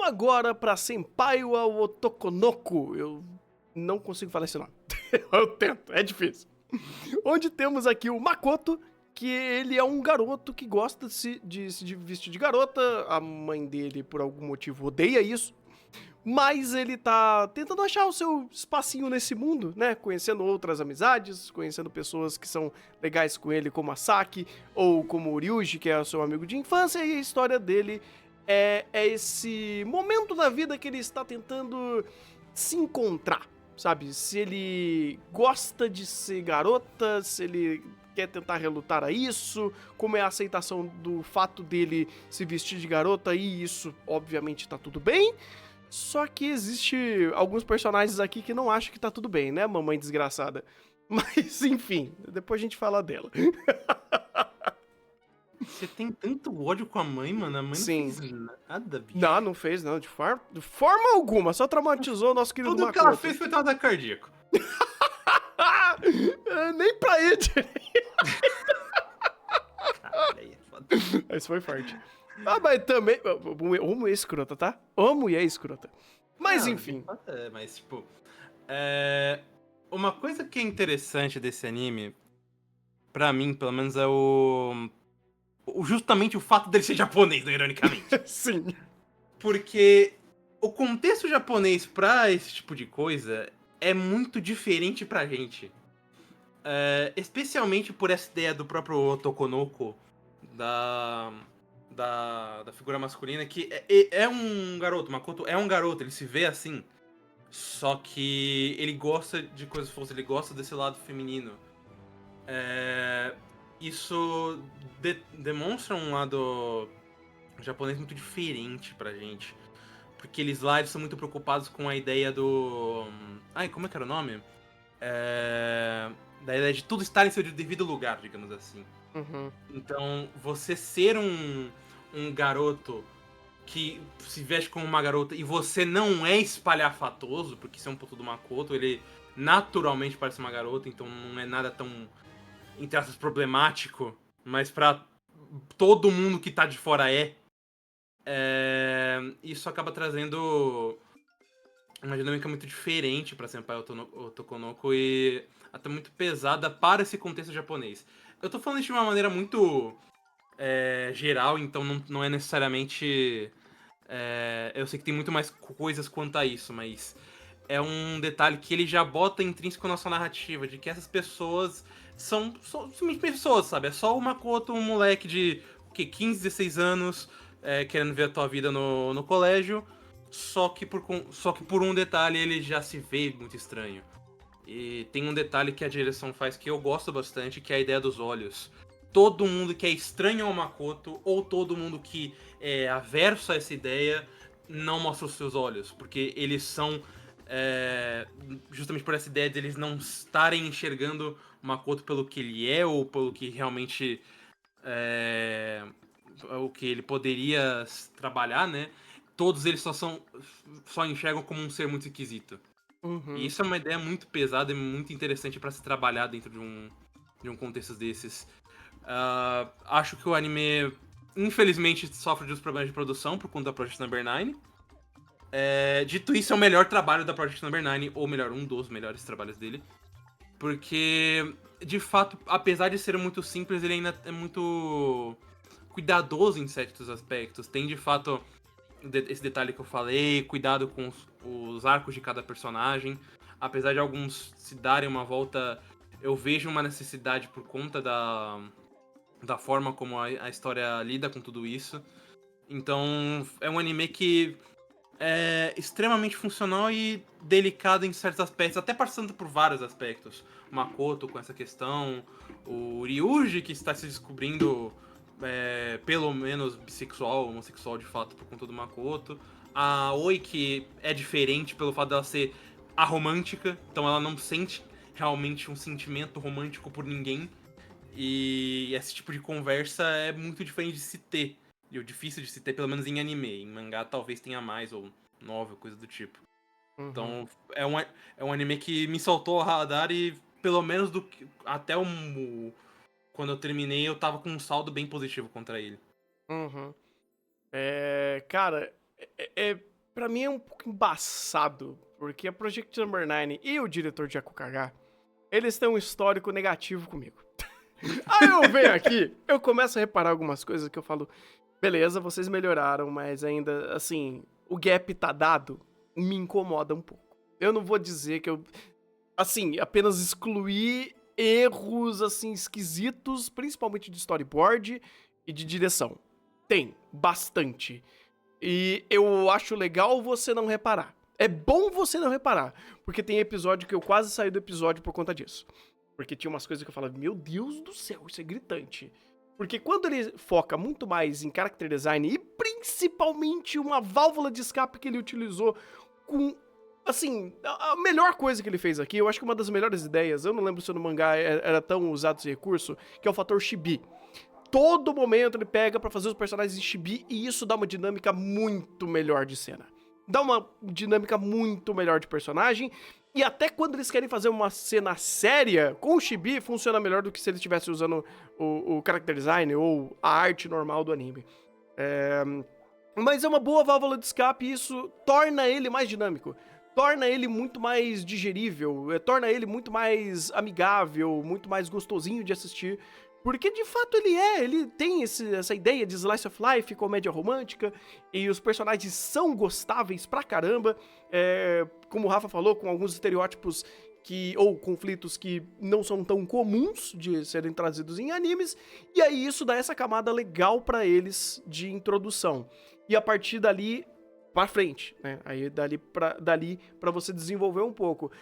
agora pra Senpai wa Otokonoko. Eu não consigo falar esse nome. Eu tento, é difícil. Onde temos aqui o Makoto, que ele é um garoto que gosta de vestir de garota. A mãe dele, por algum motivo, odeia isso. Mas ele tá tentando achar o seu espacinho nesse mundo, né? Conhecendo outras amizades, conhecendo pessoas que são legais com ele, como a Saki, ou como o Ryuji, que é o seu amigo de infância, e a história dele é esse momento da vida que ele está tentando se encontrar, sabe? Se ele gosta de ser garota, se ele quer tentar relutar a isso, como é a aceitação do fato dele se vestir de garota, e isso, obviamente, tá tudo bem. Só que existe alguns personagens aqui que não acham que tá tudo bem, né, mamãe desgraçada? Mas, enfim, depois a gente fala dela. Você tem tanto ódio com a mãe, mano? A mãe não Sim. fez nada, bicho. Não, não fez, não, de forma alguma. Só traumatizou o nosso querido Tudo Makoto. que ela fez foi ter um ataque cardíaco. Nem pra ele. Caralho, aí é foda. Isso foi forte. Ah, mas também... Amo escrota, tá? Amo e é escrota. Mas, Não, enfim. mas, tipo... Uma coisa que é interessante desse anime, pra mim, pelo menos, é justamente o fato dele ser japonês, né, ironicamente. Sim. Porque o contexto japonês pra esse tipo de coisa é muito diferente pra gente. Especialmente por essa ideia do próprio Otokonoko, da figura masculina, que é um garoto, Makoto é um garoto, ele se vê assim. Só que ele gosta de coisas forças, ele gosta desse lado feminino. Isso demonstra um lado japonês muito diferente pra gente. Porque eles lá eles são muito preocupados com a ideia do. Ai, como é que era o nome? Da ideia de tudo estar em seu devido lugar, digamos assim. Uhum. Então, você ser um garoto que se veste como uma garota e você não é espalhafatoso, porque isso é um ponto do Makoto, ele naturalmente parece uma garota, então não é nada tão, entre aspas, problemático, mas pra todo mundo que tá de fora isso acaba trazendo uma dinâmica muito diferente pra Senpai Otokonoko e até muito pesada para esse contexto japonês. Eu tô falando isso de uma maneira muito geral, então não é necessariamente... eu sei que tem muito mais coisas quanto a isso, mas é um detalhe que ele já bota intrínseco na sua narrativa, de que essas pessoas são simplesmente pessoas, sabe? É só o Makoto, um moleque de 15, 16 anos, querendo ver a tua vida no colégio, só que por um detalhe ele já se vê muito estranho. E tem um detalhe que a direção faz que eu gosto bastante, que é a ideia dos olhos. Todo mundo que é estranho ao Makoto, ou todo mundo que é averso a essa ideia, não mostra os seus olhos, porque eles são justamente por essa ideia de eles não estarem enxergando o Makoto pelo que ele é, ou pelo que realmente o que ele poderia trabalhar, né? Todos eles só enxergam como um ser muito esquisito. E Uhum. isso é uma ideia muito pesada e muito interessante pra se trabalhar dentro de um contexto desses. Acho que o anime, infelizmente, sofre de uns problemas de produção por conta da Project Number 9. Dito isso, é o melhor trabalho da Project Number 9, ou melhor, um dos melhores trabalhos dele. Porque, de fato, apesar de ser muito simples, ele ainda é muito cuidadoso em certos aspectos. Tem, de fato, esse detalhe que eu falei, cuidado com os arcos de cada personagem. Apesar de alguns se darem uma volta, eu vejo uma necessidade por conta da forma como a história lida com tudo isso. Então, é um anime que é extremamente funcional e delicado em certos aspectos, até passando por vários aspectos. O Makoto com essa questão, o Ryuji que está se descobrindo pelo menos bissexual, homossexual de fato por conta do Makoto. A Oi que é diferente pelo fato dela ser a romântica, então ela não sente realmente um sentimento romântico por ninguém. E esse tipo de conversa é muito diferente de se ter. E difícil de se ter, pelo menos em anime. Em mangá talvez tenha mais, ou novel, coisa do tipo. Uhum. Então é um anime que me soltou a radar e pelo menos até quando eu terminei eu tava com um saldo bem positivo contra ele. Uhum. Cara, pra mim é um pouco embaçado, porque a Project Number 9 e o diretor de Akukagá, eles têm um histórico negativo comigo. Aí eu venho aqui, eu começo a reparar algumas coisas que eu falo, beleza, vocês melhoraram, mas ainda, assim, o gap tá dado, me incomoda um pouco. Eu não vou dizer que eu, assim, apenas excluí erros, assim, esquisitos, principalmente de storyboard e de direção. Tem, bastante. E eu acho legal você não reparar. É bom você não reparar, porque tem episódio que eu quase saí do episódio por conta disso. Porque tinha umas coisas que eu falava, meu Deus do céu, isso é gritante. Porque quando ele foca muito mais em character design e principalmente uma válvula de escape que ele utilizou com, assim, a melhor coisa que ele fez aqui, eu acho que uma das melhores ideias, eu não lembro se no mangá era tão usado esse recurso, que é o fator chibi. Todo momento ele pega pra fazer os personagens em chibi e isso dá uma dinâmica muito melhor de cena. Dá uma dinâmica muito melhor de personagem. E até quando eles querem fazer uma cena séria, com o chibi, funciona melhor do que se eles estivessem usando o character design ou a arte normal do anime. Mas é uma boa válvula de escape e isso torna ele mais dinâmico. Torna ele muito mais digerível, torna ele muito mais amigável, muito mais gostosinho de assistir. Porque de fato ele tem essa ideia de slice of life, comédia romântica, e os personagens são gostáveis pra caramba, como o Rafa falou, com alguns estereótipos ou conflitos que não são tão comuns de serem trazidos em animes, e aí isso dá essa camada legal pra eles de introdução. E a partir dali pra frente, né? Aí dali pra você desenvolver um pouco.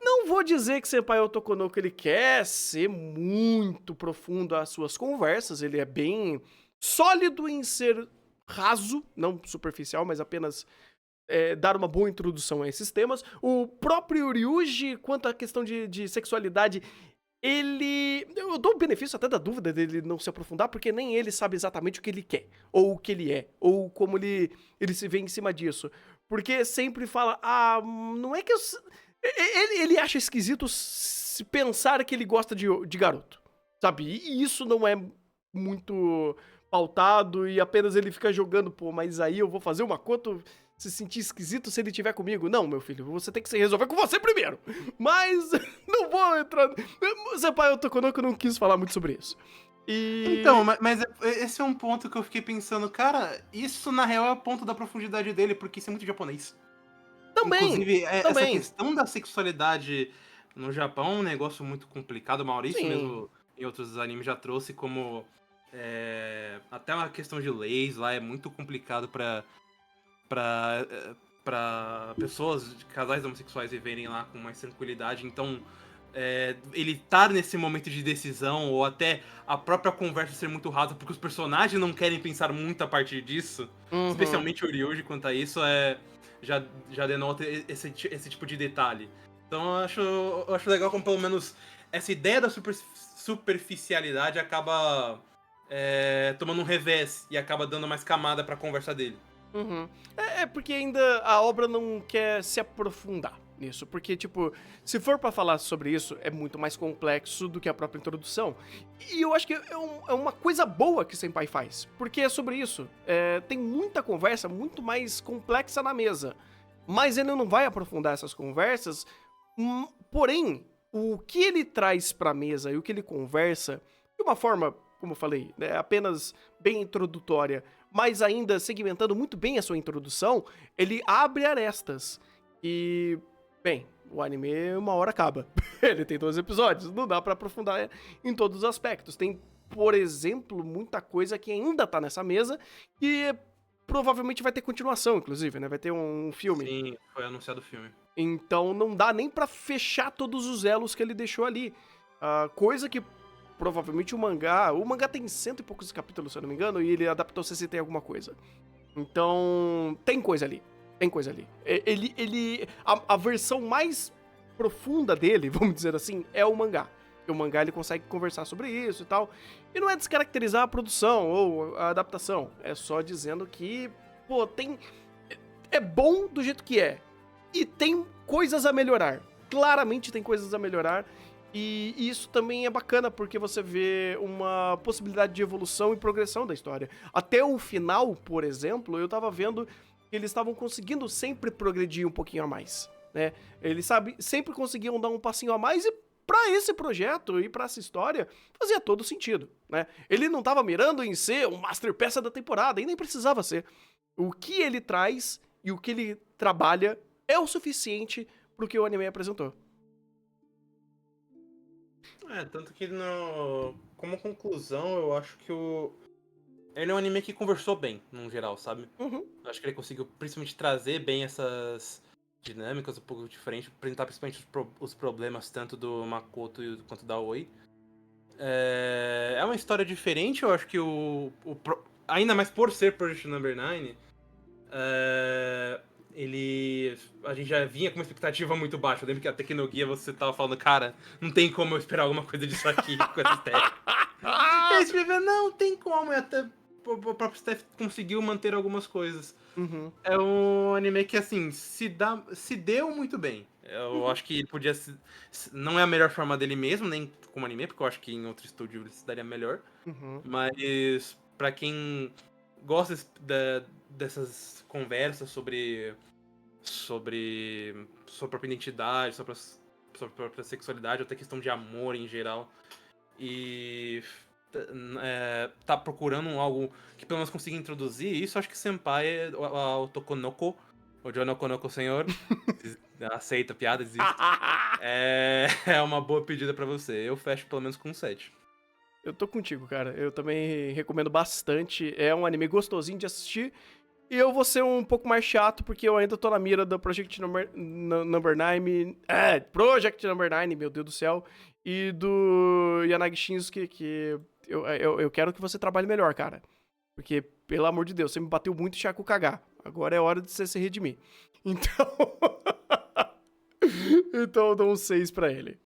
Não vou dizer que Senpai Otokonoko ele quer ser muito profundo às suas conversas, ele é bem sólido em ser raso, não superficial, mas apenas dar uma boa introdução a esses temas. O próprio Ryuji, quanto à questão de sexualidade, eu dou o benefício até da dúvida dele não se aprofundar, porque nem ele sabe exatamente o que ele quer, ou o que ele é, ou como ele se vê em cima disso. Porque sempre fala, não é que eu... Ele acha esquisito se pensar que ele gosta de garoto, sabe? E isso não é muito pautado e apenas ele fica jogando, pô, mas aí eu vou fazer uma Makoto se sentir esquisito se ele estiver comigo. Não, meu filho, você tem que se resolver com você primeiro. Mas não vou entrar... Senpai Otokonoko não quis falar muito sobre isso. Então, mas esse é um ponto que eu fiquei pensando, cara, isso na real é o ponto da profundidade dele, porque isso é muito japonês. Também, inclusive, essa questão da sexualidade no Japão é um negócio muito complicado. O Maurício mesmo, em outros animes, já trouxe como... até uma questão de leis lá é muito complicado pra pessoas, casais homossexuais viverem lá com mais tranquilidade. Então, ele estar nesse momento de decisão, ou até a própria conversa ser muito rasa, porque os personagens não querem pensar muito a partir disso, especialmente o Ryuji quanto a isso, já denota esse tipo de detalhe. Então eu acho legal como pelo menos essa ideia da superficialidade acaba tomando um revés e acaba dando mais camada pra conversa dele. Porque ainda a obra não quer se aprofundar nisso, porque, tipo, se for pra falar sobre isso, é muito mais complexo do que a própria introdução. E eu acho que é uma coisa boa que Senpai faz, porque é sobre isso. Tem muita conversa muito mais complexa na mesa, mas ele não vai aprofundar essas conversas, porém, o que ele traz pra mesa e o que ele conversa, de uma forma, como eu falei, apenas bem introdutória, mas ainda segmentando muito bem a sua introdução, ele abre arestas. E, bem, o anime uma hora acaba. Ele tem 12 episódios, não dá pra aprofundar em todos os aspectos. Tem, por exemplo, muita coisa que ainda tá nessa mesa e provavelmente vai ter continuação, inclusive, né? Vai ter um filme. Sim, foi anunciado o filme. Então não dá nem pra fechar todos os elos que ele deixou ali. Coisa que provavelmente o mangá tem 100 e poucos capítulos, se eu não me engano, e ele adaptou 60 e alguma coisa. Então, tem coisa ali. A versão mais profunda dele, vamos dizer assim, é o mangá. E o mangá ele consegue conversar sobre isso e tal. E não é descaracterizar a produção ou a adaptação. É só dizendo que, pô, é bom do jeito que é. E tem coisas a melhorar. Claramente tem coisas a melhorar. E isso também é bacana, porque você vê uma possibilidade de evolução e progressão da história. Até o final, por exemplo, eu tava vendo que eles estavam conseguindo sempre progredir um pouquinho a mais, né? Eles sempre conseguiam dar um passinho a mais e pra esse projeto e pra essa história fazia todo sentido, né? Ele não tava mirando em ser um masterpeça da temporada e nem precisava ser. O que ele traz e o que ele trabalha é o suficiente pro que o anime apresentou. Tanto que como conclusão, eu acho que ele é um anime que conversou bem, no geral, sabe? Uhum. Eu acho que ele conseguiu principalmente trazer bem essas dinâmicas um pouco diferentes, apresentar principalmente os problemas tanto do Makoto quanto da Oi. É uma história diferente, eu acho que ainda mais por ser Project Number 9, a gente já vinha com uma expectativa muito baixa. Eu lembro que a Tecnoguia você tava falando, cara, não tem como eu esperar alguma coisa disso aqui com essa estética. E aí você vê, não, tem como, e até o próprio Steph conseguiu manter algumas coisas. Uhum. É um anime que, assim, se deu muito bem. Eu acho que ele podia não é a melhor forma dele mesmo, nem como anime, porque eu acho que em outro estúdio ele se daria melhor. Uhum. Mas pra quem gosta dessas conversas sobre sua própria identidade, sua própria sexualidade, até questão de amor em geral, e tá procurando algo que pelo menos consiga introduzir isso, acho que Senpai, o Tokonoko, o Jonokonoko Senhor, aceita piada, existe, é uma boa pedida pra você. Eu fecho pelo menos com um 7. Eu tô contigo, cara. Eu também recomendo bastante. É um anime gostosinho de assistir. E eu vou ser um pouco mais chato, porque eu ainda tô na mira da Project Number 9. Project Number 9, meu Deus do céu. E do Yanagi Shinsuke, que eu quero que você trabalhe melhor, cara. Porque, pelo amor de Deus, você me bateu muito Chaco cagar. Agora é hora de você se redimir. Então. Então eu dou um 6 pra ele.